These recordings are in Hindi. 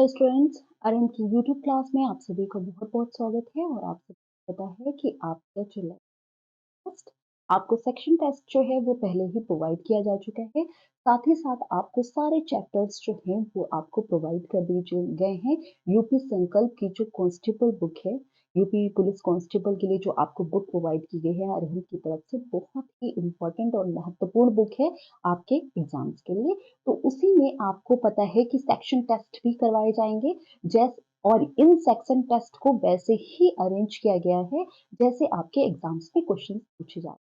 हेलो स्टूडेंट्स, आरएम की यूट्यूब क्लास में आप सभी का बहुत बहुत स्वागत है। और आप सभी को पता है कि आपका जो टेस्ट, आपको सेक्शन टेस्ट जो है वो पहले ही प्रोवाइड किया जा चुका है। साथ ही साथ आपको सारे चैप्टर्स जो हैं वो आपको प्रोवाइड कर दिए गए हैं। यूपी संकल्प की जो कांस्टेबल बुक है, यूपी पुलिस कांस्टेबल के लिए जो आपको बुक प्रोवाइड की गई है अरविंद की तरफ से, बहुत ही इम्पोर्टेंट और महत्वपूर्ण बुक है आपके एग्जाम्स के लिए। तो उसी में आपको पता है कि सेक्शन टेस्ट भी करवाए जाएंगे, जैसे और इन सेक्शन टेस्ट को वैसे ही अरेंज किया गया है जैसे आपके एग्जाम्स में क्वेश्चन पूछे जाते हैं।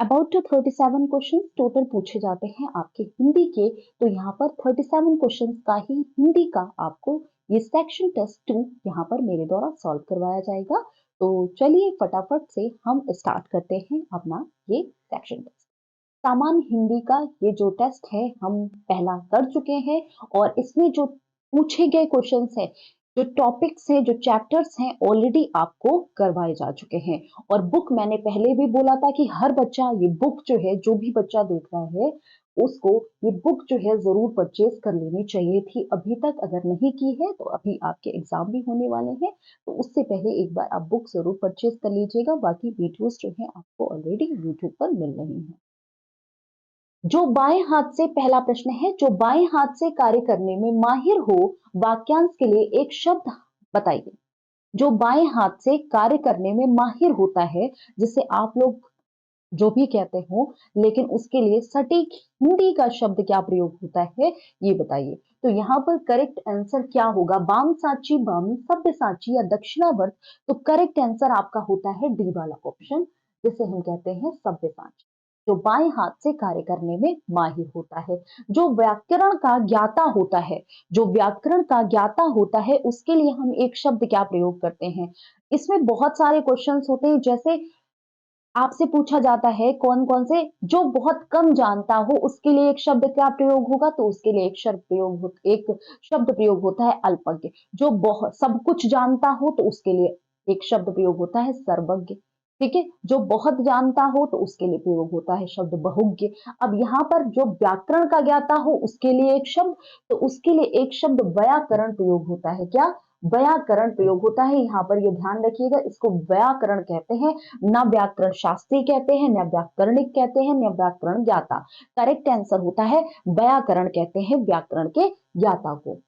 अबाउट 37 क्वेश्चन टोटल पूछे जाते हैं आपके हिंदी के। तो यहाँ पर 37 क्वेश्चन का ही हिंदी का आपको ये सेक्शन टेस्ट 2 यहाँ पर मेरे द्वारा सॉल्व करवाया जाएगा। तो चलिए फटाफट से हम स्टार्ट करते हैं अपना ये सेक्शन टेस्ट। सामान्य हिंदी का ये जो टेस्ट है हम पहला कर चुके हैं, और इसमें जो पूछे गए क्वेश्चंस है, जो टॉपिक्स हैं, जो चैप्टर्स हैं, ऑलरेडी आपको करवाए जा चुके हैं। और बुक मैंने पहले भी बोला था कि हर बच्चा ये बुक जो है, जो भी बच्चा देख रहा है उसको ये बुक जो है जरूर परचेज कर लेनी चाहिए थी। अभी तक अगर नहीं की है तो अभी आपके एग्जाम भी होने वाले हैं, तो उससे पहले एक बार आप बुक जरूर परचेज कर लीजिएगा। बाकी वीडियोस जो है आपको ऑलरेडी यूट्यूब पर मिल रही हैं। जो बाएं हाथ से, पहला प्रश्न है, जो बाएं हाथ से कार्य करने में माहिर हो, वाक्यांश के लिए एक शब्द बताइए। जो बाएं हाथ से कार्य करने में माहिर होता है, जिसे आप लोग जो भी कहते हो, लेकिन उसके लिए सटीक हिंदी का शब्द क्या प्रयोग होता है, ये बताइए। तो यहाँ पर करेक्ट आंसर क्या होगा? वाम साची, बामी, सब्यसाची या दक्षिणावर्त? तो करेक्ट आंसर आपका होता है डी वाला ऑप्शन, जिसे हम कहते हैं सब्यसाची, जो बाएं हाथ से कार्य करने में माहिर होता है। जो व्याकरण का ज्ञाता होता है, जो व्याकरण का ज्ञाता होता है, उसके लिए हम एक शब्द क्या प्रयोग करते हैं? इसमें बहुत सारे क्वेश्चंस होते हैं, जैसे आपसे पूछा जाता है कौन कौन से, जो बहुत कम जानता हो उसके लिए एक शब्द क्या प्रयोग होगा? तो उसके लिए एक शब्द प्रयोग होता है अल्पज्ञ। जो बहुत सब कुछ जानता हो तो उसके लिए एक शब्द प्रयोग होता है सर्वज्ञ। ठीक है, जो बहुत जानता हो तो उसके लिए प्रयोग होता है शब्द बहुज्ञ। अब यहाँ पर जो व्याकरण का ज्ञाता हो उसके लिए एक शब्द, तो उसके लिए एक शब्द व्याकरण प्रयोग होता है। क्या? व्याकरण प्रयोग होता है। यहाँ पर ये ध्यान रखिएगा, इसको व्याकरण कहते हैं, न व्याकरण शास्त्री कहते हैं, न व्याकरणिक कहते हैं, न व्याकरण ज्ञाता। करेक्ट आंसर होता है व्याकरण कहते हैं व्याकरण के ज्ञाता को।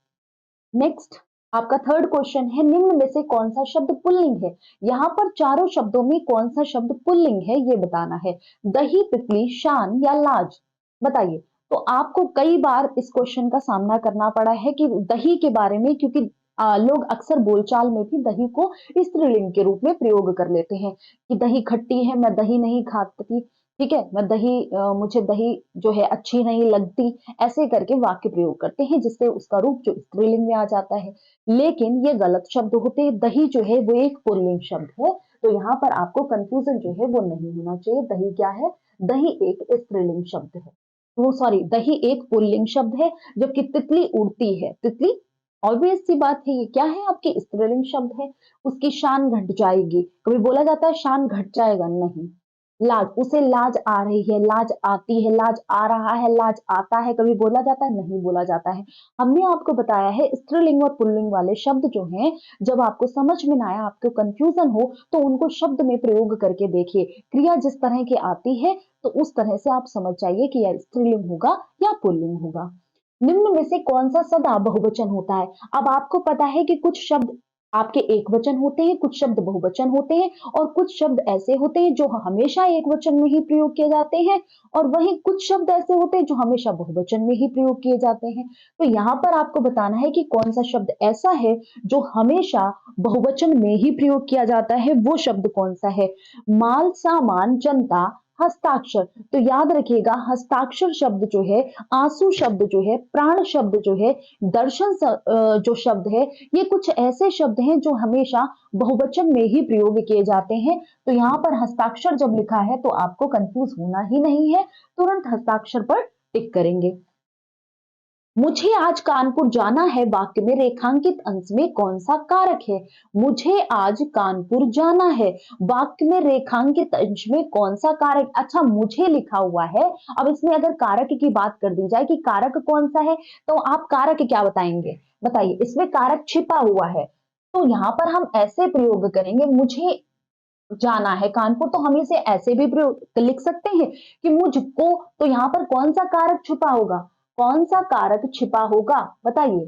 नेक्स्ट, आपका थर्ड क्वेश्चन है, निम्न में से कौन सा शब्द पुल्लिंग है? यहाँ पर चारों शब्दों में कौन सा शब्द पुल्लिंग है ये बताना है। दही, पिपली, शान या लाज? बताइए। तो आपको कई बार इस क्वेश्चन का सामना करना पड़ा है कि दही के बारे में, क्योंकि लोग अक्सर बोलचाल में भी दही को स्त्रीलिंग के रूप में प्रयोग कर लेते हैं कि दही खट्टी है, मैं दही नहीं खाती। ठीक है, मैं दही मुझे दही जो है अच्छी नहीं लगती, ऐसे करके वाक्य प्रयोग करते हैं, जिससे उसका रूप जो स्त्रीलिंग में आ जाता है। लेकिन ये गलत शब्द होते हैं। दही जो है वो एक पुल्लिंग शब्द है, तो यहाँ पर आपको कंफ्यूजन जो है वो नहीं होना चाहिए। दही क्या है? दही एक स्त्रीलिंग शब्द है, वो सॉरी, दही एक पुल्लिंग शब्द है। जबकि तितली उड़ती है, तितली ऑब्वियस सी बात है, ये क्या है? आपके स्त्रीलिंग शब्द है। उसकी शान घट जाएगी, कभी बोला जाता है शान घट जाएगा? नहीं। लाज, उसे लाज आ रही है, लाज आती है, लाज आ रहा है, लाज आता है, कभी बोला जाता है? नहीं बोला जाता है। हमने आपको बताया है स्त्रीलिंग और पुल्लिंग वाले शब्द जो हैं, जब आपको समझ में ना आए, आपको कंफ्यूजन हो, तो उनको शब्द में प्रयोग करके देखिए। क्रिया जिस तरह की आती है तो उस तरह से आप समझ जाइए कि यह स्त्रीलिंग होगा या पुल्लिंग होगा। निम्न में से कौन सा सदा बहुवचन होता है? अब आपको पता है कि कुछ शब्द आपके एक वचन होते हैं, कुछ शब्द बहुवचन होते हैं, और कुछ शब्द ऐसे होते हैं जो हमेशा एक वचन में ही प्रयोग किए जाते हैं, और वहीं कुछ शब्द ऐसे होते हैं जो हमेशा बहुवचन में ही प्रयोग किए जाते हैं। तो यहाँ पर आपको बताना है कि कौन सा शब्द ऐसा है जो हमेशा बहुवचन में ही प्रयोग किया जाता है। वो शब्द कौन सा है? माल, सामान, जनता, हस्ताक्षर। तो याद रखिएगा, हस्ताक्षर शब्द जो है, आंसू शब्द जो है, प्राण शब्द जो है, दर्शन जो शब्द है, ये कुछ ऐसे शब्द हैं जो हमेशा बहुवचन में ही प्रयोग किए जाते हैं। तो यहाँ पर हस्ताक्षर जब लिखा है तो आपको कंफ्यूज होना ही नहीं है, तुरंत हस्ताक्षर पर टिक करेंगे। मुझे आज कानपुर जाना है वाक्य में रेखांकित अंश में कौन सा कारक है? मुझे आज कानपुर जाना है वाक्य में रेखांकित अंश में कौन सा कारक? अच्छा, मुझे लिखा हुआ है। अब इसमें अगर कारक की बात कर दी जाए कि कारक कौन सा है, तो आप कारक क्या बताएंगे? बताइए, इसमें कारक छिपा हुआ है, तो यहाँ पर हम ऐसे प्रयोग करेंगे, मुझे जाना है कानपुर, तो हम इसे ऐसे भी प्रयोग लिख सकते हैं कि मुझको। तो यहाँ पर कौन सा कारक छुपा होगा? कौन सा कारक छिपा होगा? बताइए।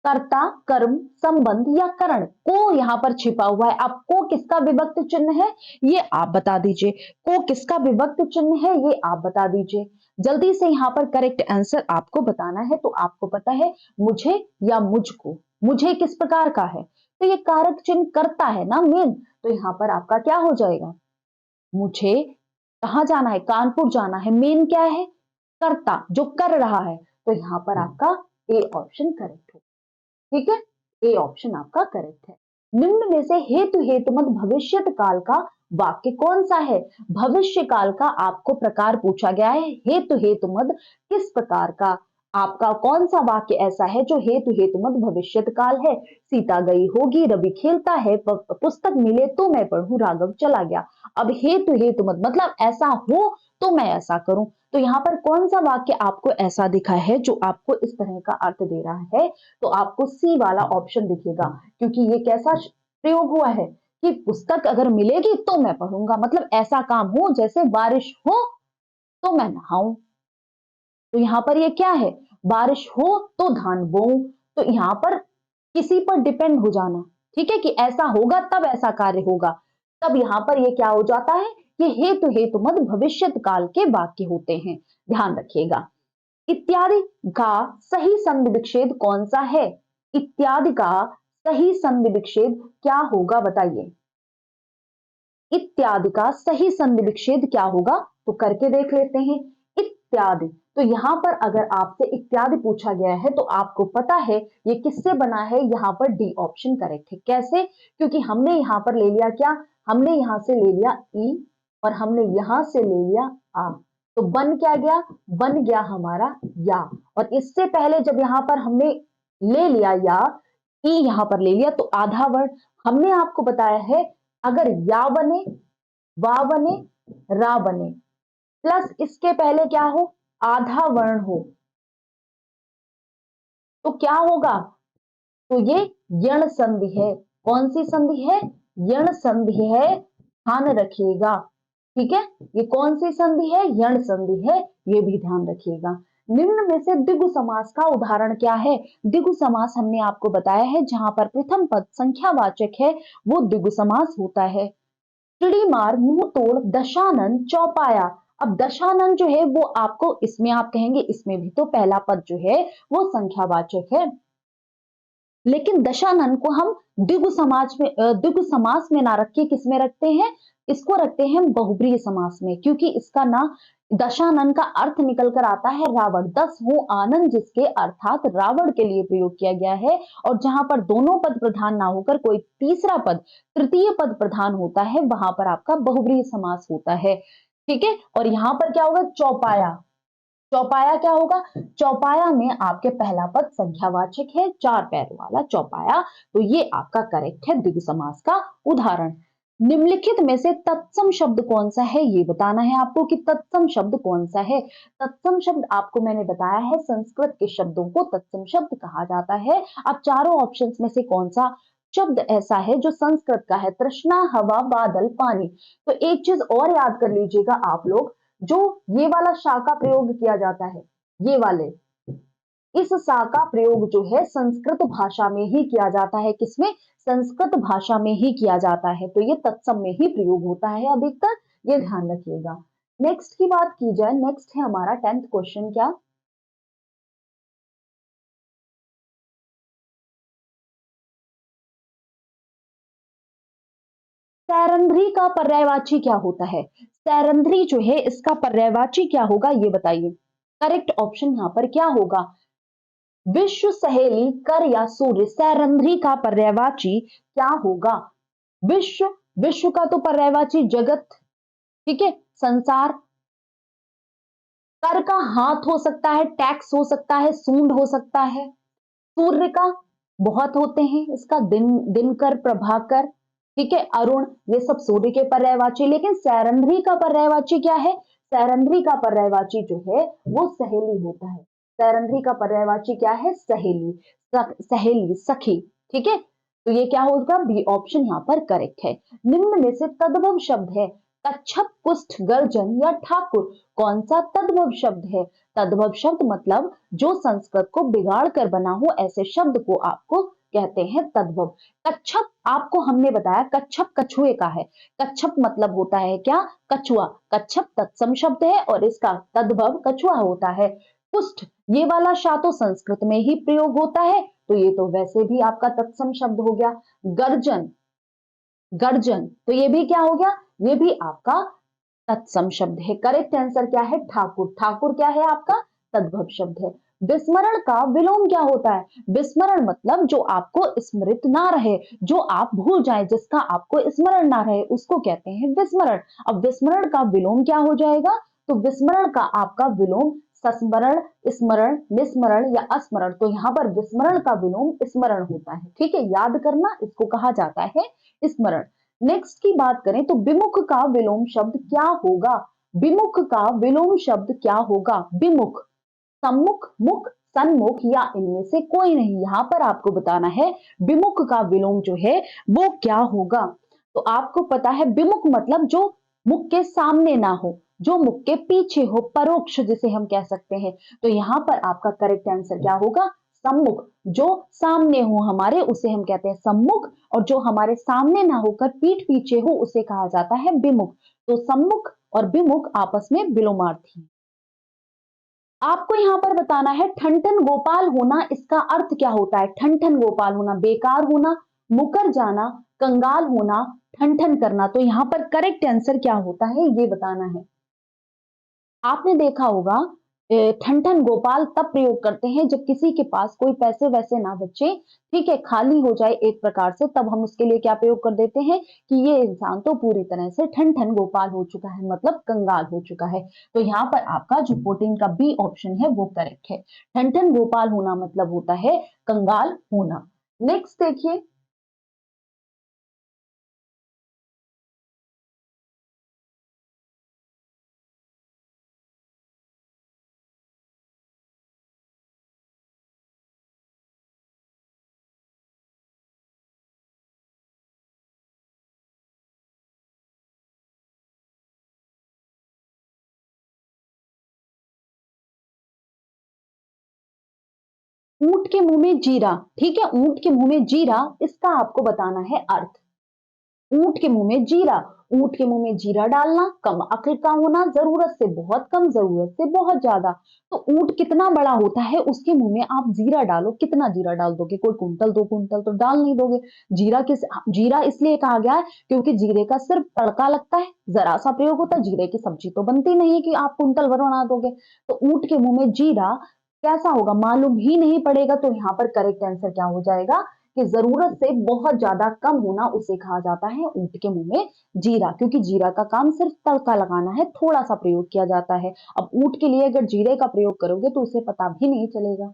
कर्ता, कर्म, संबंध या करण को यहाँ पर छिपा हुआ है। अब को किसका विभक्त चिन्ह है, ये आप बता दीजिए। को किसका विभक्त चिन्ह है, ये आप बता दीजिए। जल्दी से यहाँ पर करेक्ट आंसर आपको बताना है। तो आपको पता है मुझे या मुझको, मुझे किस प्रकार का है, तो ये कारक चिन्ह करता है ना मेन। तो यहाँ पर आपका क्या हो जाएगा? मुझे कहाँ जाना है? कानपुर जाना है। मेन क्या है? कर्ता, जो कर रहा है। तो यहाँ पर आपका ए ऑप्शन करेक्ट है। ठीक है, ए ऑप्शन आपका करेक्ट है। निम्न में से हेतु हेतुमत भविष्यत काल का वाक्य कौन सा है? भविष्य काल का आपको प्रकार पूछा गया है। हेतु हेतुमत किस प्रकार का? आपका कौन सा वाक्य ऐसा है जो हेतु हेतुमत भविष्यत काल है? सीता गई होगी, रवि खेलता है, पुस्तक मिले तो मैं पढ़ूं, राघव चला गया। अब हेतु हेतुमत मतलब ऐसा हो तो मैं ऐसा करूं। तो यहाँ पर कौन सा वाक्य आपको ऐसा दिखा है जो आपको इस तरह का अर्थ दे रहा है? तो आपको सी वाला ऑप्शन दिखेगा, क्योंकि ये कैसा प्रयोग हुआ है कि पुस्तक अगर मिलेगी तो मैं पढ़ूंगा, मतलब ऐसा काम हो जैसे बारिश हो तो मैं नहाऊं। तो यहाँ पर ये क्या है? बारिश हो तो धान बोऊं। तो यहाँ पर किसी पर डिपेंड हो जाना, ठीक है, कि ऐसा होगा तब ऐसा कार्य होगा, तब यहाँ पर ये क्या हो जाता है? ये हेतु हेतुमत भविष्यत काल के वाक्य होते हैं, ध्यान रखिएगा। इत्यादि का सही संधि विच्छेद कौन सा है? इत्यादि का सही संधि विच्छेद क्या होगा? बताइए। इत्यादि का सही संधि विच्छेद क्या होगा? तो करके देख लेते हैं। इत्यादि, तो यहां पर अगर आपसे इत्यादि पूछा गया है तो आपको पता है ये किससे बना है? यहाँ पर डी ऑप्शन करेक्ट है। कैसे? क्योंकि हमने यहां पर ले लिया क्या? हमने यहां से ले लिया ई और हमने यहां से ले लिया आ। तो बन क्या गया? बन गया हमारा या। और इससे पहले जब यहां पर हमने ले लिया या, ई यहां पर ले लिया, तो आधा वर्ण हमने आपको बताया है, अगर या बने, वा बने, रा बने, प्लस इसके पहले क्या हो? आधा वर्ण हो, तो क्या होगा? तो ये यण संधि है। कौन सी संधि है? यण संधि है, ध्यान रखिएगा। ठीक है, ये कौन सी संधि है? यण संधि है, ये भी ध्यान रखिएगा। निम्न में से द्विगु समास का उदाहरण क्या है? द्विगु समास हमने आपको बताया है, जहां पर प्रथम पद संख्यावाचक है वो द्विगु समास होता है। चिड़ी मार, मुंह तोड़, दशानन, चौपाया। अब दशानन जो है वो आपको इसमें आप कहेंगे इसमें भी तो पहला पद जो है वो संख्यावाचक है, लेकिन दशानन को हम द्विगु समास में ना रख के किस में रखते हैं? इसको रखते हैं बहुब्रीहि समास में, क्योंकि इसका ना दशानन का अर्थ निकल कर आता है रावण। 10 हो आनंद जिसके, अर्थात रावण के लिए प्रयोग किया गया है। और जहां पर दोनों पद प्रधान ना होकर कोई तीसरा पद, तृतीय पद प्रधान होता है, वहां पर आपका बहुब्रीहि समास होता है। ठीक है, और यहां पर क्या होगा? चौपाया। चौपाया क्या होगा? चौपाया में आपके पहला पद संख्यावाचक है, 4 पैरों वाला चौपाया। तो ये आपका करेक्ट है द्विगु समास का उदाहरण। निम्नलिखित में से तत्सम शब्द कौन सा है? ये बताना है आपको कि तत्सम शब्द कौन सा है। तत्सम शब्द आपको मैंने बताया है, संस्कृत के शब्दों को तत्सम शब्द कहा जाता है। अब चारों ऑप्शंस में से कौन सा शब्द ऐसा है जो संस्कृत का है? तृष्णा, हवा, बादल, पानी। तो एक चीज और याद कर लीजिएगा आप लोग, जो ये वाला शा का प्रयोग किया जाता है, ये वाले, इस सा का प्रयोग जो है संस्कृत भाषा में ही किया जाता है। किसमें? संस्कृत भाषा में ही किया जाता है, तो ये तत्सम में ही प्रयोग होता है अधिकतर, ये ध्यान रखिएगा। नेक्स्ट की बात की जाए, नेक्स्ट है हमारा 10th क्वेश्चन। क्या? सैरंध्री का पर्यायवाची क्या होता है? सैरंध्री जो है इसका पर्यायवाची क्या होगा, ये बताइए। करेक्ट ऑप्शन यहाँ पर क्या होगा? विश्व, सहेली, कर या सूर्य। सैरंध्री का पर्यायवाची क्या होगा? विश्व, विश्व का तो पर्यायवाची जगत, ठीक है, संसार। कर का हाथ हो सकता है, टैक्स हो सकता है, सूंड हो सकता है। सूर्य का बहुत होते हैं, इसका दिनकर, प्रभाकर, ठीक है, अरुण, ये सब सूर्य के पर्यायवाची। लेकिन सैरंध्री का पर्यायवाची क्या है? सैरंध्री का पर्यायवाची जो है वो सहेली होता है। सैरंध्री का पर्यायवाची क्या है? सहेली, सहेली, सखी, ठीक है। तो ये क्या होगा? बी ऑप्शन यहाँ पर करेक्ट है। निम्न में से तद्भव शब्द है कच्छप, कुष्ठ, गर्जन या ठाकुर, कौन सा तद्भव शब्द है? तद्भव शब्द मतलब जो संस्कृत को बिगाड़ कर बना हो, ऐसे शब्द को आपको कहते हैं तद्भव। कच्छप आपको हमने बताया, कच्छप कछुए का है। कच्छप मतलब होता है क्या? कछुआ। कच्छप तत्सम शब्द है और इसका तद्भव कछुआ होता है। कुष्ठ, ये वाला शा तो संस्कृत में ही प्रयोग होता है, तो ये तो वैसे भी आपका तत्सम शब्द हो गया। गर्जन, गर्जन, तो ये भी क्या हो गया? ये भी आपका तत्सम शब्द है। करेक्ट आंसर क्या है? ठाकुर। ठाकुर क्या है आपका? तद्भव शब्द है। विस्मरण का विलोम क्या होता है? विस्मरण मतलब जो आपको स्मृत ना रहे, जो आप भूल जाए, जिसका आपको स्मरण ना रहे, उसको कहते हैं विस्मरण। अब विस्मरण का विलोम क्या हो जाएगा? तो विस्मरण का आपका विलोम संस्मरण, स्मरण, विस्मरण या अस्मरण। तो यहाँ पर विस्मरण का विलोम स्मरण होता है, ठीक है, याद करना, इसको कहा जाता है स्मरण। नेक्स्ट की बात करें तो विमुख का विलोम शब्द क्या होगा? विमुख का विलोम शब्द क्या होगा? विमुख, सम्मुख, मुख, सन्मुख या इनमें से कोई नहीं, यहां पर आपको बताना है विमुख का विलोम जो है वो क्या होगा। तो आपको पता है विमुख मतलब जो मुख के सामने ना हो, जो मुख के पीछे हो, परोक्ष जिसे हम कह सकते हैं। तो यहां पर आपका करेक्ट आंसर क्या होगा? सम्मुख। जो सामने हो हमारे उसे हम कहते हैं सम्मुख, और जो हमारे सामने ना होकर पीठ पीछे हो उसे कहा जाता है विमुख। तो सम्मुख और विमुख आपस में विलोमार्थी हैं। आपको यहां पर बताना है ठन-ठन गोपाल होना, इसका अर्थ क्या होता है? ठन-ठन गोपाल होना, बेकार होना, मुकर जाना, कंगाल होना, ठन-ठन करना। तो यहां पर करेक्ट आंसर क्या होता है ये बताना है। आपने देखा होगा ठन-ठन गोपाल तब प्रयोग करते हैं जब किसी के पास कोई पैसे वैसे ना बचे, ठीक है, खाली हो जाए एक प्रकार से, तब हम उसके लिए क्या प्रयोग कर देते हैं कि ये इंसान तो पूरी तरह से ठन-ठन गोपाल हो चुका है, मतलब कंगाल हो चुका है। तो यहाँ पर आपका जो 14 का बी ऑप्शन है वो करेक्ट है। ठन-ठन गोपाल होना मतलब होता है कंगाल होना। नेक्स्ट देखिए, ऊंट के मुंह में जीरा, ठीक है, ऊंट के मुंह में जीरा, इसका आपको बताना है अर्थ। ऊंट के मुंह में जीरा, ऊंट के मुंह में जीरा डालना, कम अक्ल का होना, जरूरत से बहुत कम, जरूरत से बहुत ज्यादा। तो ऊंट कितना बड़ा होता है उसके मुंह में आप जीरा डालो, कितना जीरा डाल दोगे? कोई कुंटल दो कुंटल तो डाल नहीं दोगे। जीरा किस, जीरा इसलिए कहा गया है क्योंकि जीरे का सिर्फ तड़का लगता है, जरा सा प्रयोग होता है, जीरे की सब्जी तो बनती नहीं है कि आप कुंटल भर बना दोगे। तो ऊंट के मुंह में जीरा कैसा होगा मालूम ही नहीं पड़ेगा। तो यहाँ पर करेक्ट आंसर क्या हो जाएगा कि जरूरत से बहुत ज्यादा कम होना उसे कहा जाता है ऊंट के मुंह में जीरा, क्योंकि जीरा का काम सिर्फ तड़का लगाना है, थोड़ा सा प्रयोग किया जाता है। अब ऊंट के लिए अगर जीरे का प्रयोग करोगे तो उसे पता भी नहीं चलेगा।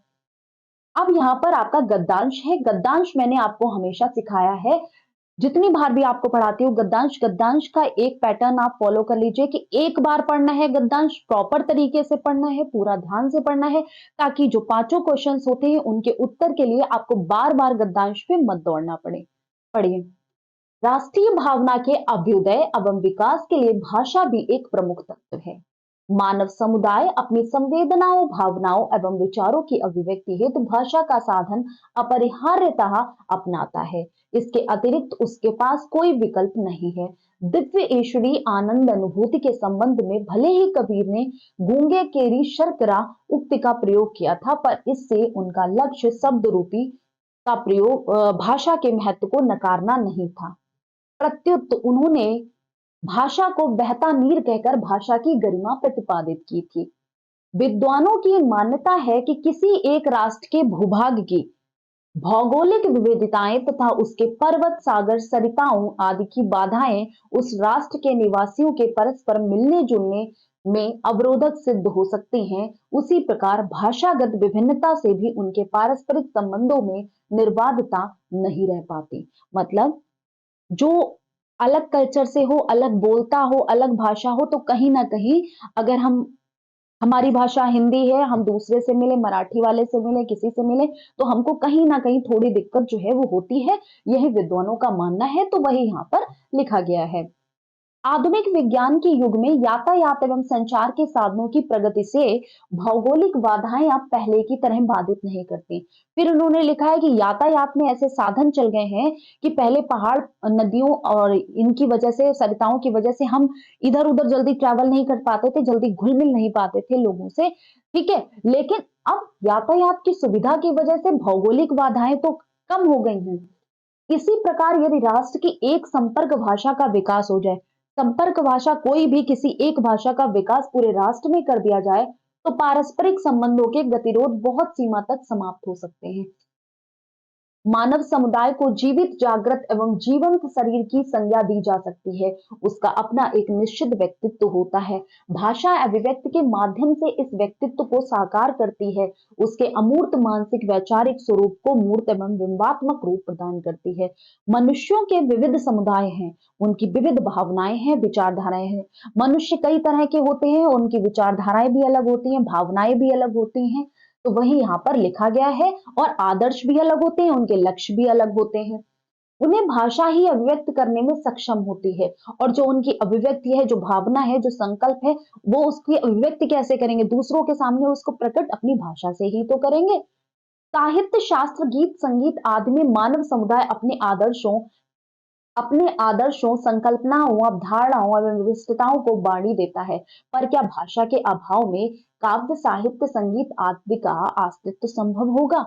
अब यहाँ पर आपका गद्यांश है। गद्यांश मैंने आपको हमेशा सिखाया है, जितनी बार भी आपको पढ़ाती हूँ गद्यांश, गद्यांश का एक पैटर्न आप फॉलो कर लीजिए कि एक बार पढ़ना है गद्यांश, प्रॉपर तरीके से पढ़ना है, पूरा ध्यान से पढ़ना है, ताकि जो पांचों क्वेश्चंस होते हैं उनके उत्तर के लिए आपको बार बार गद्यांश पे मत दौड़ना पड़े। पढ़िए, राष्ट्रीय भावना के अभ्युदय एवं विकास के लिए भाषा भी एक प्रमुख तत्व है। मानव समुदाय अपनी संवेदनाओं, भावनाओं एवं विचारों की अभिव्यक्ति हेतु भाषा का साधन अपरिहार्यतः अपनाता है। इसके अतिरिक्त उसके पास कोई विकल्प नहीं है। दिव्य ईश्वरी आनंद अनुभूति के संबंध में भले ही कबीर ने गूंगे केरी शर्करा उक्ति का प्रयोग किया था, पर इससे उनका लक्ष्य शब्द रूपी का प्रयोग भाषा के महत्व को नकारना नहीं था। प्रत्युत उन्होंने भाषा को बहता नीर कहकर भाषा की गरिमा प्रतिपादित की थी। विद्वानों की मान्यता है कि किसी एक राष्ट्र के भूभाग की भौगोलिक विविधताएं तथा उसके पर्वत, सागर, सरिताओं आदि की बाधाएं उस राष्ट्र के निवासियों के परस्पर मिलने जुलने में अवरोधक सिद्ध हो सकते हैं, उसी प्रकार भाषागत विभिन्नता से भी उनके पारस्परिक संबंधों में निर्बाधता नहीं रह पाती। मतलब जो अलग कल्चर से हो, अलग बोलता हो, अलग भाषा हो, तो कहीं न कहीं अगर हमारी भाषा हिंदी है, हम दूसरे से मिले, मराठी वाले से मिले, किसी से मिले, तो हमको कहीं न कहीं थोड़ी दिक्कत जो है वो होती है, यही विद्वानों का मानना है, तो वही यहाँ पर लिखा गया है। आधुनिक विज्ञान के युग में यातायात एवं संचार के साधनों की प्रगति से भौगोलिक बाधाएं अब पहले की तरह बाधित नहीं करती। फिर उन्होंने लिखा है कि यातायात में ऐसे साधन चल गए हैं कि पहले पहाड़, नदियों और इनकी वजह से, सरिताओं की वजह से हम इधर-उधर जल्दी ट्रैवल नहीं कर पाते थे, जल्दी घुल-मिल नहीं पाते थे लोगों से, ठीक है? लेकिन अब यातायात की सुविधा की वजह से भौगोलिक बाधाएं तो कम हो गई हैं। इसी प्रकार यदि राष्ट्र की एक संपर्क भाषा का विकास हो जाए, संपर्क भाषा कोई भी किसी एक भाषा का विकास पूरे राष्ट्र में कर दिया जाए, तो पारस्परिक संबंधों के गतिरोध बहुत सीमा तक समाप्त हो सकते हैं। मानव समुदाय को जीवित, जागृत एवं जीवंत शरीर की संज्ञा दी जा सकती है। उसका अपना एक निश्चित व्यक्तित्व होता है। भाषा अभिव्यक्ति के माध्यम से इस व्यक्तित्व को साकार करती है। उसके अमूर्त मानसिक वैचारिक स्वरूप को मूर्त एवं बिंबात्मक रूप प्रदान करती है। मनुष्यों के विविध समुदाय हैं, उनकी विविध भावनाएं हैं, विचारधाराएं हैं। मनुष्य कई तरह के होते हैं, उनकी विचारधाराएं भी अलग होती हैं, भावनाएं भी अलग होती हैं। तो वही यहाँ पर लिखा गया है, और आदर्श भी अलग होते हैं, उनके लक्ष्य भी अलग होते हैं। उन्हें भाषा ही अभिव्यक्त करने में सक्षम होती है, और जो उनकी अभिव्यक्ति है, जो भावना है, जो संकल्प है, वो उसकी अभिव्यक्ति कैसे करेंगे? दूसरों के सामने उसको प्रकट अपनी भाषा से ही तो करेंगे। साहित्य, शास्त्र, गीत, संगीत आदि में मानव समुदाय अपने आदर्शों, संकल्पनाओं, अवधारणाओं एवं विशिष्टताओं को बांट देता है। पर क्या भाषा के अभाव में काव्य, साहित्य, संगीत आदि का अस्तित्व संभव होगा?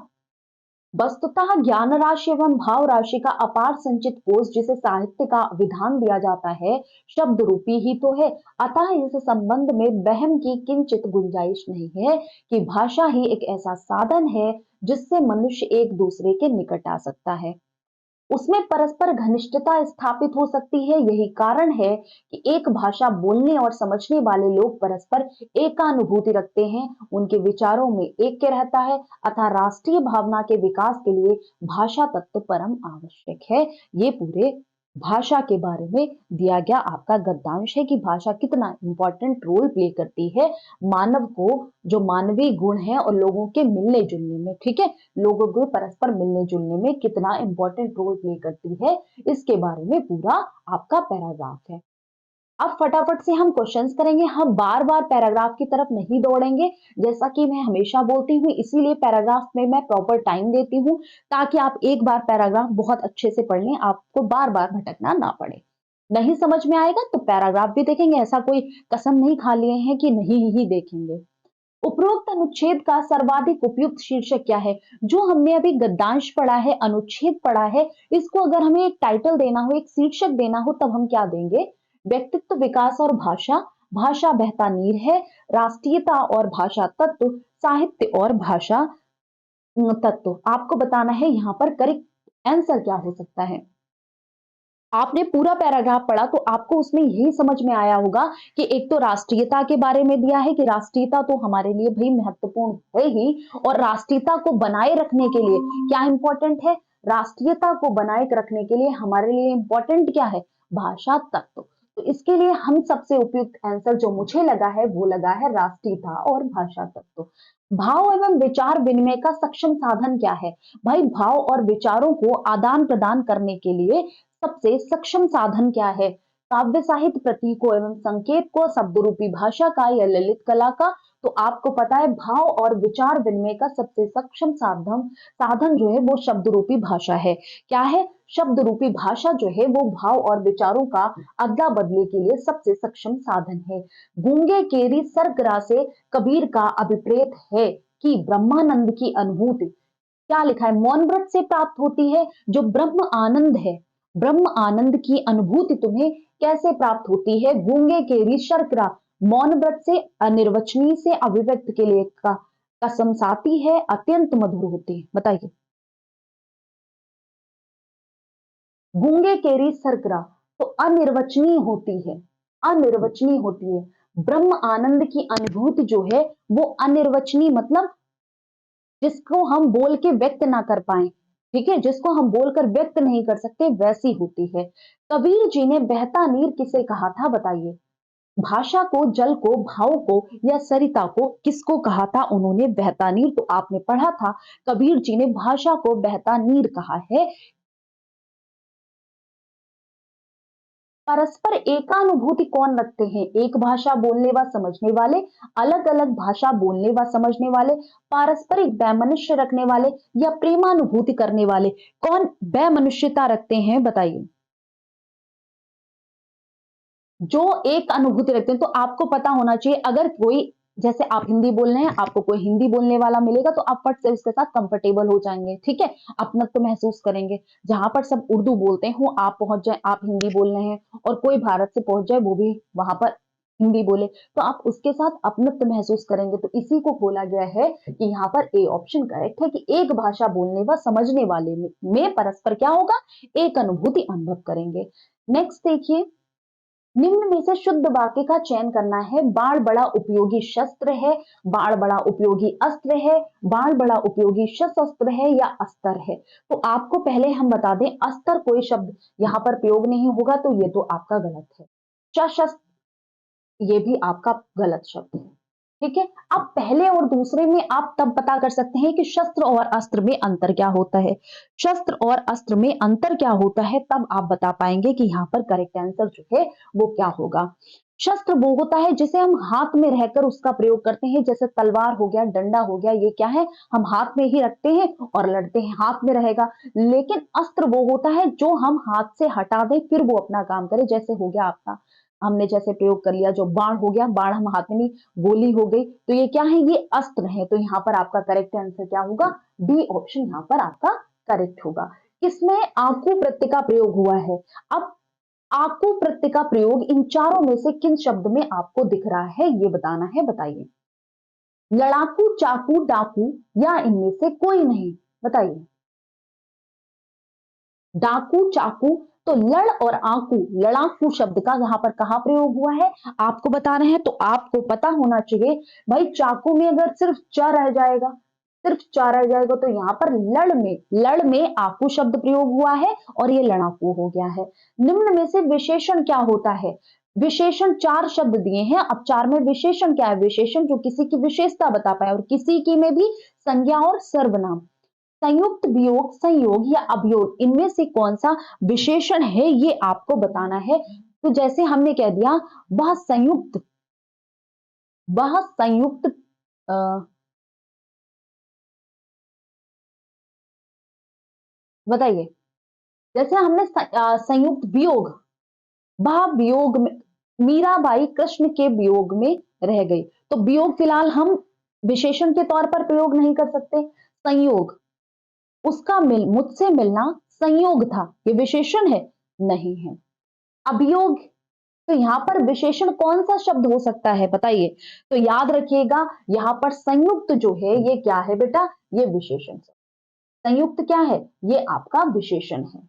वस्तुतः ज्ञान राशि एवं भाव राशि का अपार संचित कोष, जिसे साहित्य का विधान दिया जाता है, शब्द रूपी ही तो है। अतः इस संबंध में वहम की किंचित गुंजाइश नहीं है कि भाषा ही एक ऐसा साधन है जिससे मनुष्य एक दूसरे के निकट आ सकता है, उसमें परस्पर घनिष्ठता स्थापित हो सकती है। यही कारण है कि एक भाषा बोलने और समझने वाले लोग परस्पर एकानुभूति रखते हैं, उनके विचारों में ऐक्य रहता है। अतः राष्ट्रीय भावना के विकास के लिए भाषा तत्व परम आवश्यक है। ये पूरे भाषा के बारे में दिया गया आपका गद्यांश है कि भाषा कितना इंपॉर्टेंट रोल प्ले करती है मानव को, जो मानवीय गुण है और लोगों के मिलने जुलने में, ठीक है, लोगों के परस्पर मिलने जुलने में कितना इंपॉर्टेंट रोल प्ले करती है, इसके बारे में पूरा आपका पैराग्राफ है। अब फटाफट से हम क्वेश्चंस करेंगे। हम बार बार पैराग्राफ की तरफ नहीं दौड़ेंगे, जैसा कि मैं हमेशा बोलती हूँ, इसीलिए पैराग्राफ में मैं प्रॉपर टाइम देती हूँ, ताकि आप एक बार पैराग्राफ बहुत अच्छे से पढ़ लें, आपको बार बार भटकना ना पड़े। नहीं समझ में आएगा तो पैराग्राफ भी देखेंगे, ऐसा कोई कसम नहीं खा लिए हैं कि नहीं ही देखेंगे। उपरोक्त अनुच्छेद का सर्वाधिक उपयुक्त शीर्षक क्या है? जो हमने अभी गद्यांश पढ़ा है, अनुच्छेद पढ़ा है, इसको अगर हमें एक टाइटल देना हो, एक शीर्षक देना हो, तब हम क्या देंगे? व्यक्तित्व, विकास और भाषा, भाषा बहता नीर है, राष्ट्रीयता और भाषा तत्व, साहित्य और भाषा तत्व। आपको बताना है यहाँ पर करेक्ट आंसर क्या हो सकता है। आपने पूरा पैराग्राफ पढ़ा तो आपको उसमें यही समझ में आया होगा कि एक तो राष्ट्रीयता के बारे में दिया है कि राष्ट्रीयता तो हमारे लिए भाई महत्वपूर्ण है ही, और राष्ट्रीयता को बनाए रखने के लिए क्या इंपॉर्टेंट है? राष्ट्रीयता को बनाए रखने के लिए हमारे लिए इंपॉर्टेंट क्या है? भाषा तत्व। तो इसके लिए हम सबसे उपयुक्त आंसर जो मुझे लगा है वो लगा है राष्ट्रीयता और भाषा तत्व। भाव एवं विचार विनिमय का सक्षम साधन क्या है? भाई भाव और विचारों को आदान प्रदान करने के लिए सबसे सक्षम साधन क्या है? काव्य साहित्य प्रतीकों एवं संकेत को शब्द रूपी भाषा का या ललित कला का? तो आपको पता है भाव और विचार विनिमय का सबसे सक्षम साधन साधन जो है वो शब्द रूपी भाषा है। क्या है? शब्द रूपी भाषा जो है वो भाव और विचारों का अदला बदली के लिए सबसे सक्षम साधन है। गूंगे केरी सरगरा से कबीर का अभिप्रेत है कि ब्रह्मानंद की अनुभूति, क्या लिखा है? मौन व्रत से प्राप्त होती है। जो ब्रह्म आनंद है, ब्रह्म आनंद की अनुभूति तुम्हें कैसे प्राप्त होती है? गूंगे के ऋषर्करा, मौन व्रत से, अनिर्वचनीय से अभिव्यक्त के लिए का कसमसाती है, अत्यंत मधुर होती है। बताइए। गूंगे केरी सरकरा तो अनिर्वचनीय होती है, अनिर्वचनीय होती है। ब्रह्म आनंद की अनुभूति जो है वो अनिर्वचनीय, मतलब जिसको हम बोल के व्यक्त ना कर पाए, ठीक है, जिसको हम बोलकर व्यक्त नहीं कर सकते, वैसी होती है। कबीर जी ने बहता नीर किसे कहा था बताइए? भाषा को, जल को, भाव को या सरिता को, किसको कहा था उन्होंने बहता नीर? तो आपने पढ़ा था कबीर जी ने भाषा को बहता नीर कहा है। परस्पर एकानुभूति कौन रखते हैं? एक भाषा बोलने व समझने वाले, अलग अलग भाषा बोलने व समझने वाले, पारस्परिक वैमनस्य रखने वाले या प्रेमानुभूति करने वाले। कौन वैमनुष्यता रखते हैं बताइए? जो एक अनुभूति रखते हैं। तो आपको पता होना चाहिए, अगर कोई, जैसे आप हिंदी बोल रहे हैं, आपको कोई हिंदी बोलने वाला मिलेगा तो आप फट से उसके साथ कंफर्टेबल हो जाएंगे, ठीक है, अपनत्व महसूस करेंगे। जहां पर सब उर्दू बोलते हैं, आप पहुंच जाए, आप हिंदी बोल रहे हैं और कोई भारत से पहुंच जाए, वो भी वहां पर हिंदी बोले, तो आप उसके साथ अपनत्व महसूस करेंगे। तो इसी को बोला गया है कि यहाँ पर ए ऑप्शन करेक्ट है कि एक भाषा बोलने व समझने वाले में परस्पर क्या होगा? एक अनुभूति अनुभव करेंगे। नेक्स्ट देखिए, निम्न में से शुद्ध वाक्य का चयन करना है। बाण बड़ा उपयोगी शस्त्र है, बाण बड़ा उपयोगी अस्त्र है, बाण बड़ा उपयोगी सशस्त्र है या अस्त्र है। तो आपको पहले हम बता दें, अस्त्र कोई शब्द यहाँ पर प्रयोग नहीं होगा, तो ये तो आपका गलत है। सशस्त्र, ये भी आपका गलत शब्द है, ठीक है। अब पहले और दूसरे में आप तब पता कर सकते हैं कि शस्त्र और अस्त्र में अंतर क्या होता है। शस्त्र और अस्त्र में अंतर क्या होता है, तब आप बता पाएंगे कि यहाँ पर करेक्ट आंसर जो है वो क्या होगा। शस्त्र वो होता है जिसे हम हाथ में रहकर उसका प्रयोग करते हैं, जैसे तलवार हो गया, डंडा हो गया, ये क्या है, हम हाथ में ही रखते हैं और लड़ते हैं, हाथ में रहेगा। लेकिन अस्त्र वो होता है जो हम हाथ से हटा दें फिर वो अपना काम करे, जैसे हो गया आपका, हमने जैसे प्रयोग कर लिया, जो बाण हो गया, बाण हम हाथ में नहीं, गोली हो गई, तो ये क्या है, ये अस्त्र है। तो यहाँ पर आपका करेक्ट आंसर क्या होगा? बी ऑप्शन यहाँ पर आपका करेक्ट होगा। किसमें आकू प्रत्यय का प्रयोग हुआ है? अब आकू प्रत्यय का प्रयोग इन चारों में से किन शब्द में आपको दिख रहा है, ये बताना है, बताइए। लड़ाकू, चाकू, डाकू या इनमें से कोई नहीं, बताइए। डाकू, चाकू, तो लड़ और आकू, लड़ाकू शब्द का यहाँ पर कहां प्रयोग हुआ है आपको बता रहे हैं। तो आपको पता होना चाहिए भाई, चाकू में अगर सिर्फ च रह जाएगा, सिर्फ च रह जाएगा, तो यहाँ पर लड़ में आकू शब्द प्रयोग हुआ है और ये लड़ाकू हो गया है। निम्न में से विशेषण क्या होता है? विशेषण चार शब्द दिए हैं, अब चार में विशेषण क्या है? विशेषण जो किसी की विशेषता बता पाए, और किसी की में भी संज्ञा और सर्वनाम। संयुक्त, वियोग, संयोग या अवयोग, इनमें से कौन सा विशेषण है ये आपको बताना है। तो जैसे हमने कह दिया, वह संयुक्त, वह संयुक्त, अ, बताइए। जैसे हमने संयुक्त वियोग, वह वियोग में, मीराबाई कृष्ण के वियोग में रह गई, तो वियोग फिलहाल हम विशेषण के तौर पर प्रयोग नहीं कर सकते। संयोग, उसका मुझसे मिलना संयोग था, ये विशेषण है? नहीं है। अभियोग, तो यहां पर विशेषण कौन सा शब्द हो सकता है बताइए? तो याद रखिएगा, यहां पर संयुक्त जो है ये क्या है बेटा? ये विशेषण है। संयुक्त क्या है? ये आपका विशेषण है।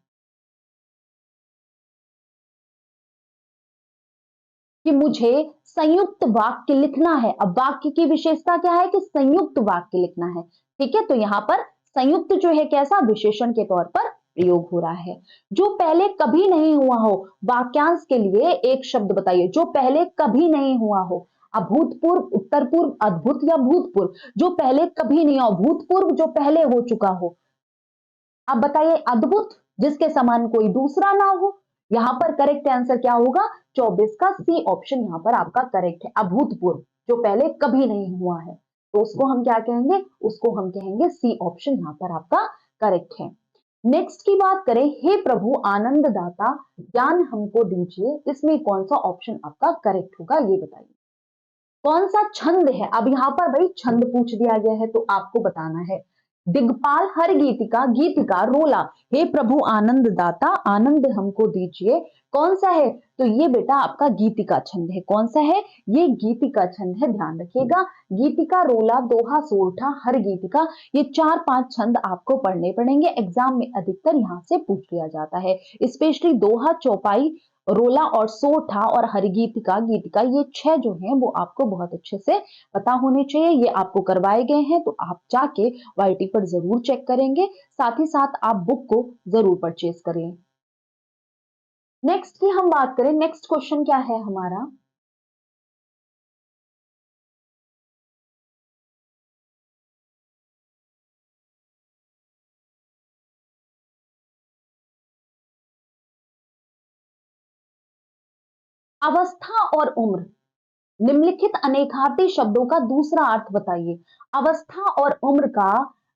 कि मुझे संयुक्त वाक्य लिखना है, अब वाक्य की विशेषता क्या है कि संयुक्त वाक्य लिखना है, ठीक है। तो यहां पर संयुक्त जो है कैसा, विशेषण के तौर पर प्रयोग हो रहा है। जो पहले कभी नहीं हुआ हो, वाक्यांश के लिए एक शब्द बताइए जो पहले कभी नहीं हुआ हो। अभूतपूर्व, उत्तर पूर्व, अद्भुत या भूतपूर्व, जो पहले कभी नहीं हो, भूतपूर्व जो पहले हो चुका हो। आप बताइए, अद्भुत, जिसके समान कोई दूसरा ना हो। यहां पर करेक्ट आंसर क्या होगा? 24 का सी ऑप्शन यहां पर आपका करेक्ट है। अभूतपूर्व, जो पहले कभी नहीं हुआ है, तो उसको हम क्या कहेंगे? उसको हम कहेंगे सी ऑप्शन यहां पर आपका करेक्ट है। नेक्स्ट की बात करें, हे प्रभु आनंद दाता ज्ञान हमको दीजिए, इसमें कौन सा ऑप्शन आपका करेक्ट होगा, ये बताइए। कौन सा छंद है? अब यहां पर भाई छंद पूछ दिया गया है तो आपको बताना है। दिग्पाल हर गीतिका, गीतिका रोला, हे प्रभु आनंद दाता आनंद हमको दीजिए, कौन सा है? तो ये बेटा आपका गीतिका छंद है। कौन सा है? ये गीतिका छंद है, ध्यान रखिएगा। गीतिका, रोला, दोहा, सोरठा, हर गीतिका, ये 4-5 छंद आपको पढ़ने पड़ेंगे। एग्जाम में अधिकतर यहाँ से पूछ लिया जाता है, स्पेशली दोहा, चौपाई रोला और सोठा और हरिगीतिका, गीतिका ये 6 जो हैं वो आपको बहुत अच्छे से पता होने चाहिए। ये आपको करवाए गए हैं तो आप जाके वाईटी पर ज़रूर चेक करेंगे। साथ ही साथ आप बुक को ज़रूर परचेज़ कर लें। नेक्स्ट की हम बात करें, नेक्स्ट क्वेश्चन क्या है हमारा? अवस्था और उम्र, निम्नलिखित अनेकार्थी शब्दों का दूसरा अर्थ बताइए। अवस्था और उम्र का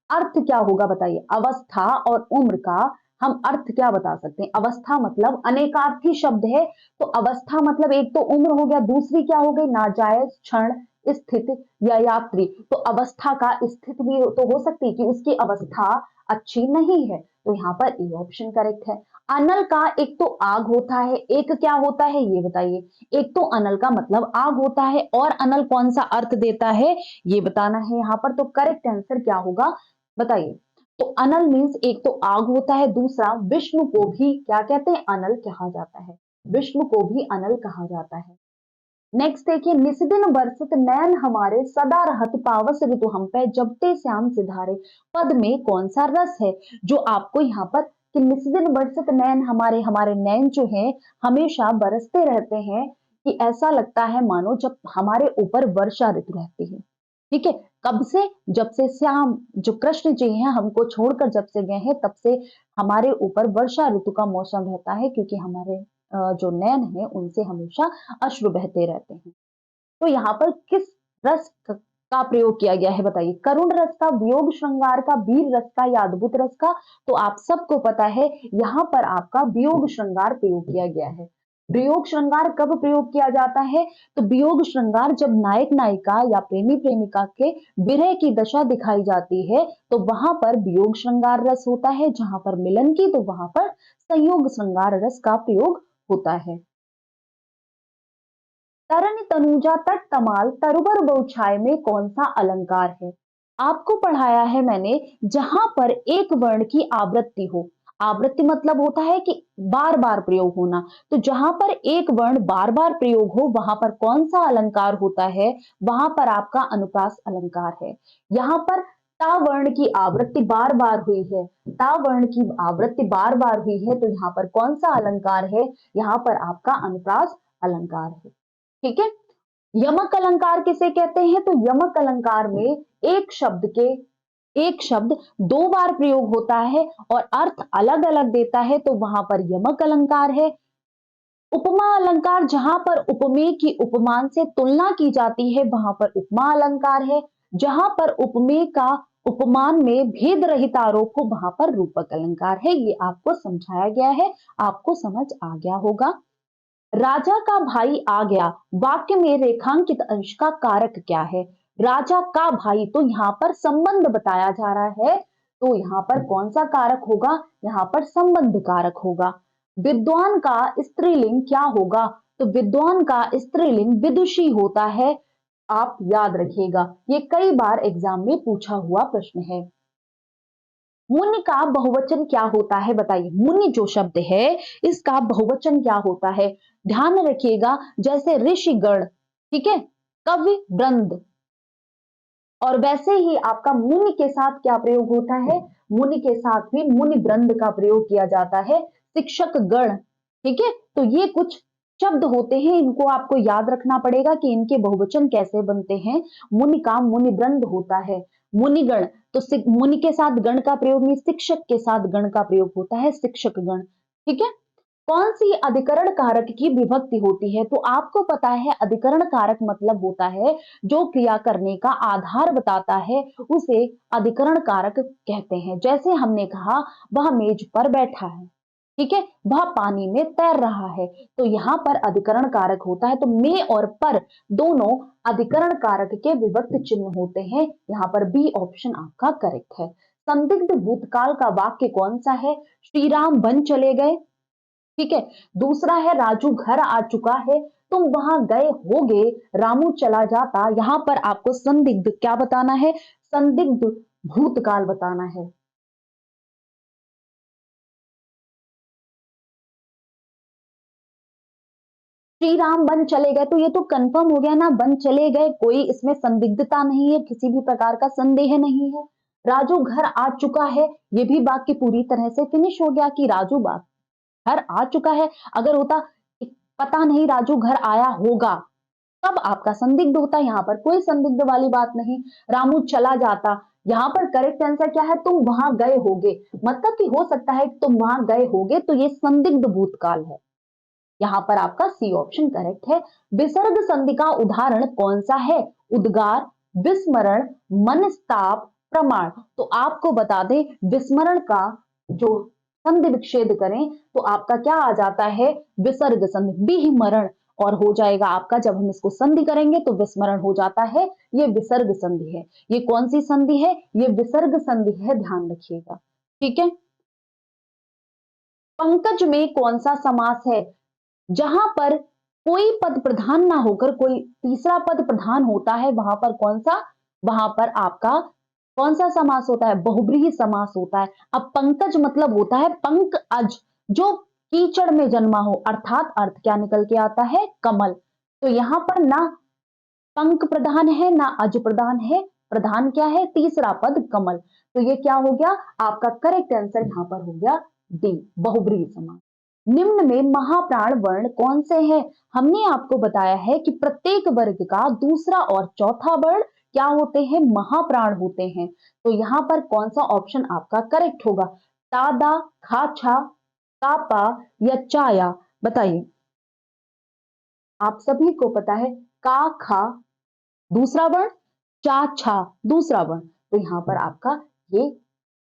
अर्थ क्या होगा बताइए? अवस्था और उम्र का हम अर्थ क्या बता सकते हैं? अवस्था मतलब अनेकार्थी शब्द है, तो अवस्था मतलब एक तो उम्र हो गया, दूसरी क्या हो गई? नाजायज, क्षण, स्थिति या यात्री। तो अवस्था का स्थिति भी तो हो सकती है कि उसकी अवस्था अच्छी नहीं है, तो यहाँ पर ए ऑप्शन करेक्ट है। अनल का एक तो आग होता है, एक क्या होता है ये बताइए? एक तो अनल का मतलब आग होता है, और अनल कौन सा अर्थ देता है ये बताना है यहाँ पर। तो करेक्ट आंसर क्या होगा बताइए? तो अनल मीन्स एक तो आग होता है, दूसरा विष्णु को भी क्या कहते हैं? अनल कहा जाता है। विष्णु को भी अनल कहा जाता है। नेक्स्ट देखिए, निस्दिन बरसत नयन हमारे सदा रहत पावस ऋतु हम पे जबते श्याम सिधारे। पद में कौन सा रस है जो आपको यहाँ पर कि निस्दिन बरसत नयन हमारे, हमारे नयन जो है हमेशा बरसते रहते हैं, कि ऐसा लगता है मानो जब हमारे ऊपर वर्षा ऋतु रहती है। ठीक है, कब से? जब से श्याम जो कृष्ण जी हैं हमको छोड़कर जब से गए हैं, तब से हमारे ऊपर वर्षा ऋतु का मौसम रहता है, क्योंकि हमारे जो नयन है उनसे हमेशा अश्रु बहते रहते हैं। तो यहाँ पर किस रस का प्रयोग किया गया है बताइए? करुण रस का, वियोग श्रृंगार का, वीर रस का या अद्भुत रस का? तो आप सबको पता है यहाँ पर आपका वियोग श्रृंगार प्रयोग किया गया है। वियोग श्रृंगार कब प्रयोग किया जाता है? तो वियोग श्रृंगार जब नायक नायिका या प्रेमी प्रेमिका के विरह की दशा दिखाई जाती है, तो वहां पर वियोग श्रृंगार रस होता है। जहां पर मिलन की, तो वहां पर संयोग श्रृंगार रस का प्रयोग होता है। तरन तनुजा तट तमाल तरुबर बौछाय में कौन सा अलंकार है? आपको पढ़ाया है मैंने, जहां पर एक वर्ण की आवृत्ति हो। आवृत्ति मतलब होता है कि बार बार प्रयोग होना। तो जहां पर एक वर्ण बार बार प्रयोग हो, वहां पर कौन सा अलंकार होता है? वहां पर आपका अनुप्रास अलंकार है। यहाँ पर ता वर्ण की आवृत्ति बार बार हुई है, ता वर्ण की आवृत्ति बार बार हुई है, तो यहाँ पर कौन सा अलंकार है? यहाँ पर आपका अनुप्रास अलंकार है। ठीक है। यमक अलंकार किसे कहते हैं? तो यमक अलंकार में एक शब्द दो बार प्रयोग होता है और अर्थ अलग अलग देता है, तो वहां पर यमक अलंकार है। उपमा अलंकार, जहां पर उपमेय की उपमान से तुलना की जाती है, वहां पर उपमा अलंकार है। जहां पर उपमेय का उपमान में भेद रहित आरोप हो, वहां पर रूपक अलंकार है। ये आपको समझाया गया है, आपको समझ आ गया होगा। राजा का भाई आ गया, वाक्य में रेखांकित अंश का कारक क्या है? राजा का भाई, तो यहाँ पर संबंध बताया जा रहा है, तो यहाँ पर कौन सा कारक होगा? यहाँ पर संबंध कारक होगा। विद्वान का स्त्रीलिंग क्या होगा? तो विद्वान का स्त्रीलिंग विदुषी होता है। आप याद रखिएगा, ये कई बार एग्जाम में पूछा हुआ प्रश्न है। मुनि का बहुवचन क्या होता है बताइए? मुनि जो शब्द है, इसका बहुवचन क्या होता है? ध्यान रखिएगा, जैसे ऋषिगण, ठीक है, कवि वृंद, और वैसे ही आपका मुनि के साथ क्या प्रयोग होता है? मुनि के साथ भी मुनि वृंद का प्रयोग किया जाता है। शिक्षक गण, ठीक है, तो ये कुछ शब्द होते हैं, इनको आपको याद रखना पड़ेगा कि इनके बहुवचन कैसे बनते हैं। मुनि का मुनि वृंद होता है। मुनिगण, तो मुनि के साथ गण का प्रयोग नहीं, शिक्षक के साथ गण का प्रयोग होता है, शिक्षक गण। ठीक है। कौन सी अधिकरण कारक की विभक्ति होती है? तो आपको पता है अधिकरण कारक मतलब होता है जो क्रिया करने का आधार बताता है, उसे अधिकरण कारक कहते हैं। जैसे हमने कहा, वह मेज पर बैठा है, ठीक है, वह पानी में तैर रहा है, तो यहाँ पर अधिकरण कारक होता है। तो में और पर दोनों अधिकरण कारक के विभक्त चिन्ह होते हैं। यहाँ पर बी ऑप्शन आपका करेक्ट है। संदिग्ध भूतकाल का वाक्य कौन सा है? श्री राम वन चले गए, ठीक है। दूसरा है राजू घर आ चुका है, तुम वहां गए होगे, रामू चला जाता। यहां पर आपको संदिग्ध क्या बताना है? संदिग्ध भूतकाल बताना है। श्री राम वन चले गए, तो ये तो कंफर्म हो गया ना, वन चले गए, कोई इसमें संदिग्धता नहीं है, किसी भी प्रकार का संदेह नहीं है। राजू घर आ चुका है, ये भी वाक्य पूरी तरह से फिनिश हो गया कि राजू घर आ चुका है। अगर होता पता नहीं राजू घर आया होगा, तब आपका संदिग्ध होता, यहाँ पर कोई संदिग्ध वाली बात नहीं। रामू चला जाता, यहाँ पर करेक्ट आंसर क्या है, तुम वहां गए होगे, मतलब कि हो सकता है तुम वहां गए होगे, तो ये संदिग्ध भूतकाल है। यहाँ पर आपका सी ऑप्शन करेक्ट है। विसर्ग संधि का उदाहरण कौन सा है? उद्गार, विस्मरण, मनस्ताप, प्रमाण। तो आपको बता दें, विस्मरण का जो संधि विच्छेद करें तो आपका क्या आ जाता है? विसर्ग संधि, विमरण, और हो जाएगा आपका, जब हम इसको संधि करेंगे तो विस्मरण हो जाता है, ये विसर्ग संधि है। ये कौन सी संधि है? ये विसर्ग संधि है, ध्यान रखिएगा। ठीक है। पंकज में कौन सा समास है? जहां पर कोई पद प्रधान ना होकर कोई तीसरा पद प्रधान होता है, वहां पर कौन सा, वहां पर आपका कौन सा समास होता है? बहुब्रीहि समास होता है। अब पंकज मतलब होता है पंक अज, जो कीचड़ में जन्मा हो, अर्थात अर्थ क्या निकल के आता है? कमल। तो यहां पर ना पंक प्रधान है ना अज प्रधान है, प्रधान क्या है? तीसरा पद कमल। तो ये क्या हो गया आपका? करेक्ट आंसर यहां पर हो गया डी, बहुब्रीहि समास। निम्न में महाप्राण वर्ण कौन से हैं? हमने आपको बताया है कि प्रत्येक वर्ग का दूसरा और चौथा वर्ण क्या होते हैं? महाप्राण होते हैं। तो यहां पर कौन सा ऑप्शन आपका करेक्ट होगा? तादा, खाछा, कापा या चाया? बताइए। आप सभी को पता है, का खा दूसरा वर्ण, चा छा दूसरा वर्ण, तो यहां पर आपका ये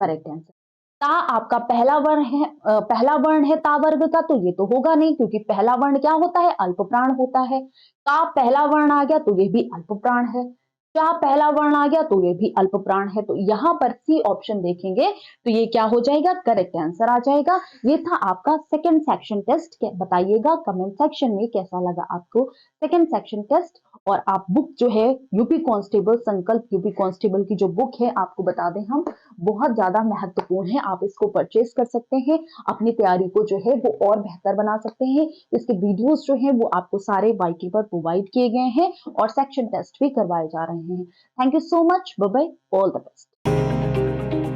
करेक्ट आंसर। ता आपका पहला वर्ण है, पहला वर्ण है ता वर्ग का, तो ये तो होगा नहीं, क्योंकि पहला वर्ण क्या होता है? अल्प प्राण होता है। का पहला वर्ण आ गया तो ये भी अल्प प्राण है। चा पहला वर्ण आ गया तो ये भी अल्प प्राण है। तो यहां पर सी ऑप्शन देखेंगे तो ये क्या हो जाएगा? करेक्ट आंसर आ जाएगा। ये था आपका सेकंड सेक्शन टेस्ट। बताइएगा कमेंट सेक्शन में कैसा लगा आपको सेकंड सेक्शन टेस्ट। और आप बुक जो है यूपी कांस्टेबल, संकल्प यूपी कांस्टेबल की जो बुक है, आपको बता दें हम, बहुत ज्यादा महत्वपूर्ण है। आप इसको परचेज कर सकते हैं, अपनी तैयारी को जो है वो और बेहतर बना सकते हैं। इसके वीडियोस जो है वो आपको सारे वाईटी पर प्रोवाइड किए गए हैं और सेक्शन टेस्ट भी करवाए जा रहे हैं। Thank you so much, bye bye, all the best.